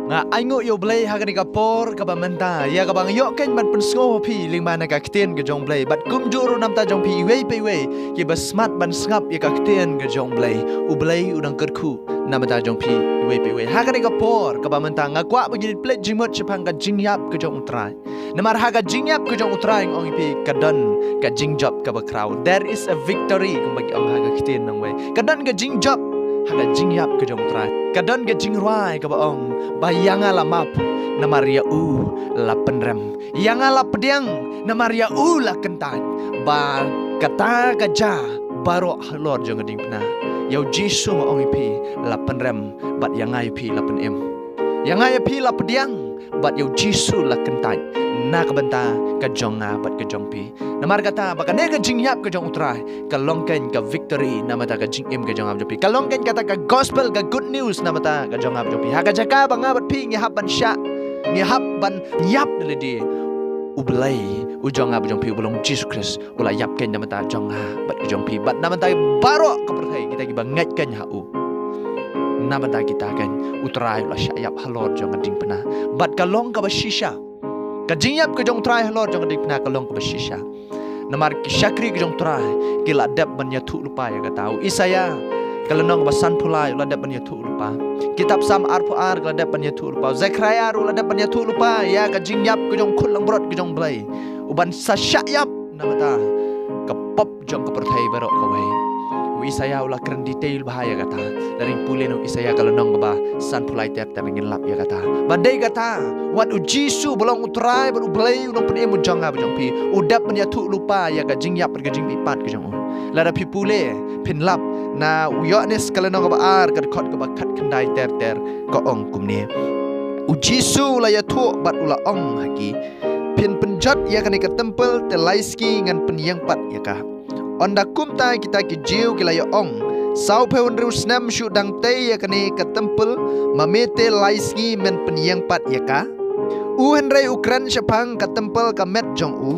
nga aingo yo blay hagani ka por ka bamenta ya ka bang yo ken ban pensngo pi lingmana ka kten ka jong blay bat kum juru namta jong pi wei pe wei ki bas smart ban ngap ya ka kten ka jong blay u blay udang kerku namata jong pi wei pe wei hagani ka por ka bamenta nga kwa bagi plate jimot chapang ka jingyap ka jong utrai namar haga jingyap ka jong utrai ong pi ka don ka jingjop ka ba crowd there is a victory kung bagi ong haga kten nang wei ka don ka jingjop haga jingyap ka jong utrai ka don ka jingrai ka ba ong bayanga la map na Maria u la penrem yanga la pediang na Maria u la kentan ba kata gaja baro halor jong ding pna yau jisu ma ong pi la penrem bat yangai pi la penem yangai pi la pediang bat yau jisu la kentan na ka benta ka jonga bat ka jong pi na mar kata ba ka ne ka jingyap ka jong utrai ka longken ka victory na mata ka jing em ka jong am jopi ka longken kata ka gospel ka good news na mata ka jong am jopi ha ka jaka ba nga bat pi ngi hab ban sha ngi hab ban yap de di ublai u jong am jong pi bulong Jesus Christ ula yap ken na mata jong ha bat ka jong pi bat na mata baro ka perthai kita ki ba ngat ken ha u na mata kita kan utrai ula sha yap halor jong ding pena bat ka long ka ba shisha ka jingyap ka jong trai halor jong dik na kalong ka basisha namar ki syakri ka jong trai ki la dap ban ya thu lupa ya ka tahu Isaya kalonong basan pulai la dap ban ya thu lupa kitab Sam ar ka dap ban ya thu lupa Zechariah la dap ban ya thu lupa ya ka jingyap ka jong khulang brot ka jong blai uban sa syayap namata ka pop jong ka perthai barok ka wai Isaya ulah keren detail bahaya kata dari pulin Isaya kalau nong ba san pulai tiap tiap ingin lap ya kata badai kata wat ujisu belong utrai baru belai unong pun emu jong apa jong pi udap menyatu lupa ya ka jingyap pergi jing pipat ke jong lada pi pule pin lap na uyoknes kalau nong ba ar ka kot ka ba kat kendai ter ter ko ong kumni ujisu la ya tu bat ula ong haki pin penjat ya kan ke tempel telaiski ngan penyang pat ya ka onda kumta kita ki jiu kila ya ong sau pe unru snam shu dang te ya kani ka tempel mamete laisngi men penyang pat ya ka u henrei ukran syapang ka tempel ka met jong u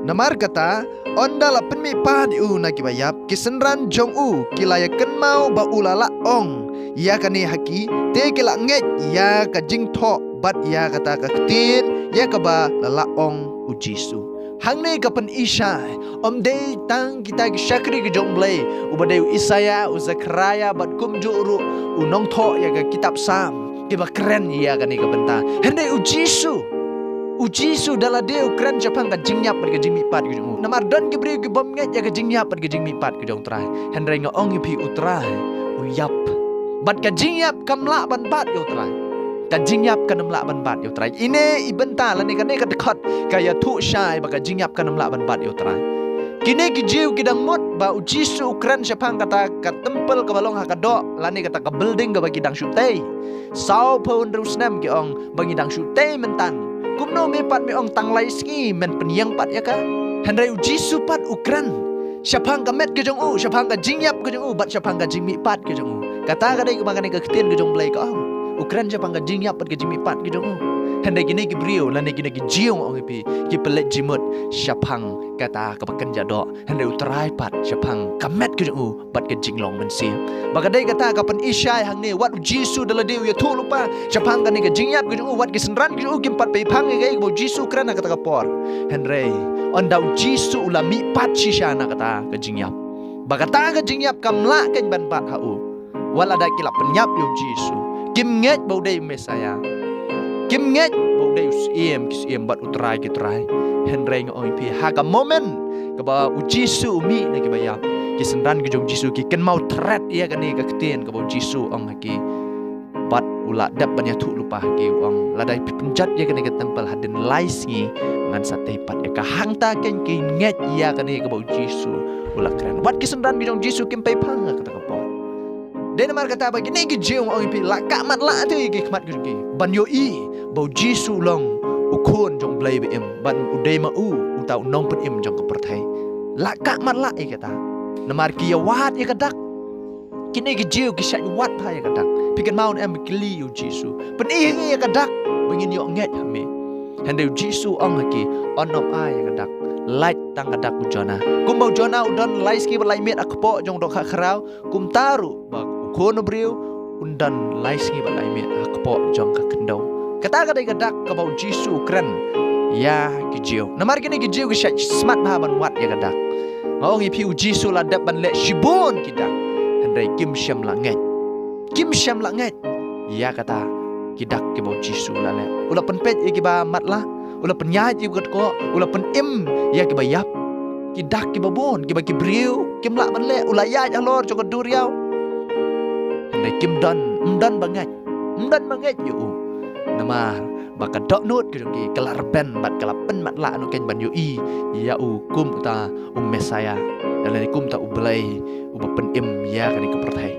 namar kata onda la penmi pa di u na ki bayap kisenran jong u kila ya ken mau ba ulala ong ya kani haki te kila nget ya ka jing tho bat ya kata ka tin ya ka ba lala ong u Jisu hang ne kapan Isya om day tang kita ki syakri ke jong blai ubadai Isaya u Zechariah bat kum juru unong tho ya ka kitab Sam ki ba keren ya ka ni ka benta hende u Jisu dala de keren japang ka jingyap per ka jingmi pat ke jong namar don ki bri ki bom nget ya ka jingyap per ka jingmi pat ke jong trai hendre nga ong pi utrai u yap bat ka jingyap kamla ban bat yo trai ka jingyap ka namla ban bat yo trai ine ibenta la ne ka dekat kaya thu shai ba ka jingyap ka namla ban bat yo trai kine ki jiu ki dang mot ba ujisu ukran syapang kata ka tempel ka balong ha ka do la ne kata ka building ka bagi dang syutei sau pun rusnam ki ong bagi dang syutei mentan kumno me pat me ong tang lai ski men penyang pat ya ka handai ujisu pat ukran syapang ka met ke jong u syapang ka jingyap ke jong u bat syapang ka jingmi pat ke jong u kata ka dai ka bangane ka keten ke jong blai ka ong ukran japang ka jingyap pat ke jingmi pat ke jong u handai kini ki brio la ne kini ki jiong ong pi ki pelet jimut syapang kata ka pakan jado handai utrai pat syapang kamet ke jong u bat ke jinglong mensi bagadai kata kapan Isya hang ne wat Jisu dala deu ya tu lupa syapang ka ne ka jingyap ke jong u wat ke senran ke jong u kim pat pe phang ge bo Jisu kran kata ka por handai ondau Jisu ulami pat shisha na kata ka jingyap bagata ka jingyap kamla ken ban pat ha u wala da kilap penyap yo Jisu kim nget bau dei Mesaya kim nget bau dei kis iem bat utrai ki trai henreng oi pi ha ka moment ka ba u Jisu mi na ki bayap ki senran ki jong Jisu ki ken mau threat ia ka ni ka kten ka bau Jisu ong ki bat ula dap ban ya thu lupa ki ong ladai pi penjat ia ka ni ka tempel hadin laisi ngan sate pat ya ka hangta ken ki nget ia ka ni ka bau Jisu ula keren wat ki senran ki jong Jisu kim pai phang ka ta ka po Denmar kata bagi ni ki jiu ong pi la ka mat la tu ki khmat ki ban yo i bau Jisu long ukon jong blai be em ban udai ma u utau nong pen em jong ka perthai la ka mat la i kata namar ki ya wat ya kadak kini ki jiu ki syak wat pa ya kadak pikan maun em ki li u Jisu pen i ya kadak bangin yo nget hame hande Jisu ong ki onom a ya kadak light tang kadak u jona kum bau jona udon laiski balai met akpo jong dok khrau kum taru ba kono brio undan laiski balai met akpo jong ka Kata kadai kadak kabau Jisu keren ya kijio. Namar kini kijio kisah smart bahaban wat ya kadak. Ngong ipiu Jisu ladap ban le shibun kidak. Hendai kim syam langit. Kim syam langit. Ya kata kidak kibau Jisu lale. Ula penpet ya kiba matlah. Ula penyat ya ko. Ula penim ya kiba yap. Kidak kiba bon kiba kibriu. Kim lak ban le. Ula ya alor jong duriau. Hendai kim dan banget. Dan banget yu. Nama baka dok nut ke jongki kelar ben bat kalapen mat la anu ken ban yu i ya u kum ta mesaya dan ni kum ta u belai u pen im ya kan ke pertai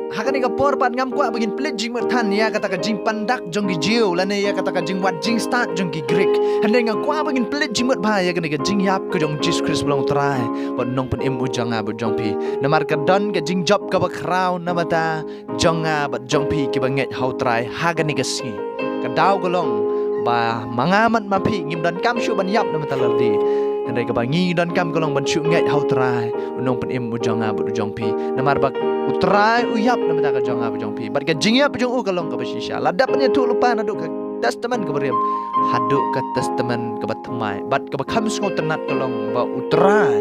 hakan ka por ban ngam kwa begin pledging mertan ya kata ka jing pandak jongki jiu lan ya kata ka jing wat jing start jongki greek handai ngam kwa begin pledging mer ba ya kan ka jing yap ke jong Jesus Christ belong trai ban nong pen im u janga bu jongpi namar ka don ka jing job ka ba crown namata jonga bat jongpi ki banget hau trai hakan ka si kadau golong ba mangamat mapi ngim dan kam syu ban yap na matalardi andai ka bangi dan kam golong ban syu ngai hau trai unong pen im ujanga bu jong pi namar bak utrai uyap na mata ka jonga bu jong pi bat ka jingya bu jong u golong ka basisha ladap nya tu lupa na duk ka testament ka beriam haduk ka testament ka batmai bat ka bakam sngo tenat golong ba utrai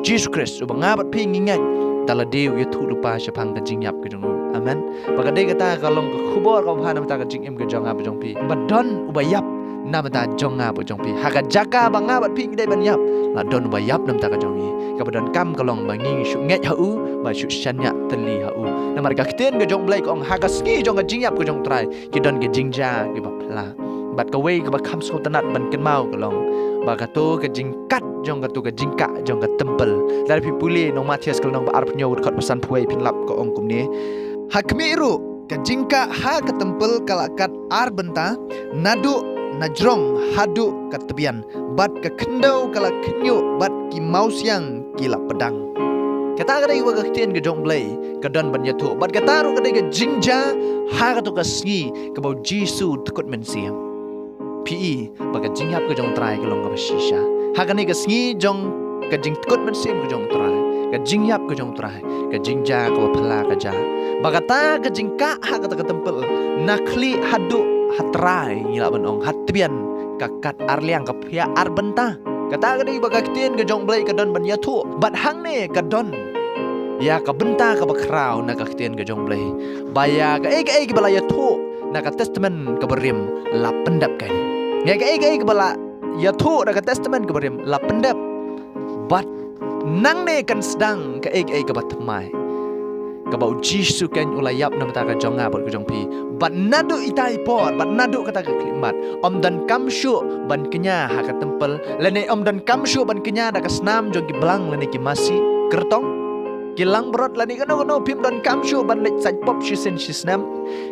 Jesus Christ u bangabat pi ngingat tala dew ya tu lupa syapang ka jingyap ka jong amen bagade kata kalong khubor ka bhana mata ka jing im ka jonga bujong pi badon ubayap na mata jonga bujong pi haga jaka banga bat pi ngidai ban yap la don ubayap nam ta ka jongi ka badon kam kalong bangi shu nget hau ba shu shanya teli hau na marga kten ka jong blai kong haga ski jong ka jingyap ka jong trai ki don ka jingja ki bapla bat ka wei ka ba kham so tanat ban ken mau kalong ba ka to ka jingkat jong ka tu ka jingka jong ka tempel dari pi puli nong Matias kalong ba arp nyawut khat pesan puai pin lap ko ong kum ni hakmiru ka jingka ha ka tempel kalakat arbenta nadu najrong hadu ka tebian bat ka kendau kala kenyu bat ki mausiang kila pedang kata kadai wa ka tien ka jong blai ka don ban yatu bat ka taru kadai ka jingja ha ka tu ka sngi ka bau Jisu tukut mensiam pi ba ka jinghap ka jong trai ka long ka basisha ha ka ni ka sngi jong ka jing tukut mensiam ka jong trai ka jingyap ka jong trai ka jingja ka phala ka ja bagata ka jingka ha ka ta tempel nakli hadu hatrai ngila banong hatbian kakat arliang ka pia arbenta kata ka dei bagaktin ka jong blai ka don ban yatu bat hang ne ka don ya ka benta ka bakrau na ka ktin ka jong blai baya ka ei ka bala yatu na ka testament ka berim la pendap kan ya ka ei ka bala yatu na ka testament ka berim la pendap bat nang ne kan sedang ka ei ka batmai ka bau Jisu kan ulayap na mata ka jonga bot ka jong pi bat nadu itai por bat nadu kata ka klimat om dan kamshu ban kenya ha ka tempel lene om dan kamshu ban kenya da ka snam jong ki blang lene ki masi kertong kilang brot lene kano pim dan kamshu ban lek sai pop shisen shisnam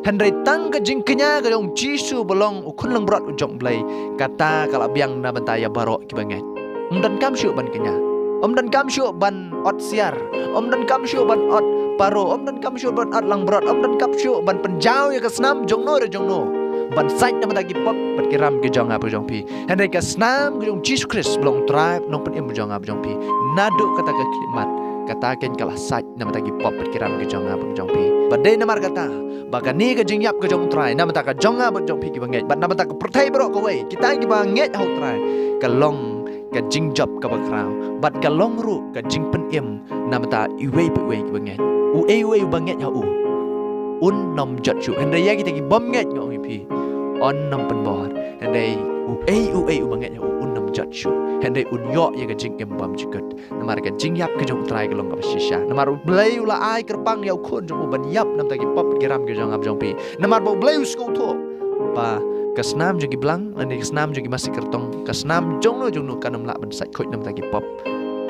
handai tang ka jing kenya ka jong Jisu bolong ukun lang brot jong blai kata kala biang na bantaya barok ki banget om dan kamshu ban kenya om dan kamshu ban ot siar om dan kamshu ban ot paro om dan kamshu ban ot lang brot om dan kamshu ban penjau ya ka snam jong no ban sai na mata ki pop bat kiram ki jong apa jong pi handai ka snam ki jong Jesus Christ belong tribe nong pen im jong apa jong pi nadu kata ka klimat kata ken kalah sai na mata ki pop bat kiram ki jong apa jong pi badai na mar kata baga ni ka jingyap ka jong trai na mata ka jong apa jong pi ki banget bat na mata ka pertai bro ko wei kita ki banget hau trai ka long ka jing job ka bakrau bat ka long ru ka jing pen im na mata iwei pe wei ki banget u ei banget ya u un nom jot chu handai ya kita ki bom nget ngong pi on nom pen bor handai u ei banget ya un nom jot chu handai un yo ya ka jing im bom jikut namar ka jing yap ka jong trai ka long ka basisha namar blai ula ai kerpang ya khon jong ban yap nam ta ki pop kiram ka jong ab jong pi namar bo blai sko tho pa kasnam jogi blang ane kasnam jogi masih kertong kasnam jongno kanam la ban sai khoi nam ta ki pop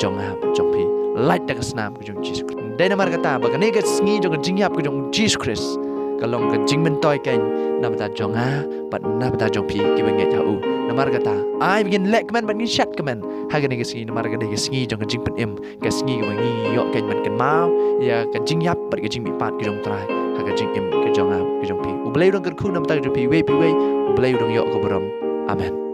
jonga jong pi light da kasnam ku jong Jesus dai namar kata bagane ka sngi jong jingyap ku jong Jesus Christ kalong ka jingmen toy ken nam ta jonga bat nam ta jong pi ki banget hau namar kata ai begin lek man ban chat kaman hagane ka sngi namar ka dai ka sngi jong ka jingpen em ka sngi ka bangi yo ken ban ken mau ya ka jingyap bat ka jingmi pat ki jong trai haga jing em ka jonga ki jong pi u blai dong ka khu nam ta jong pi wei u blai dong yo ko brom amen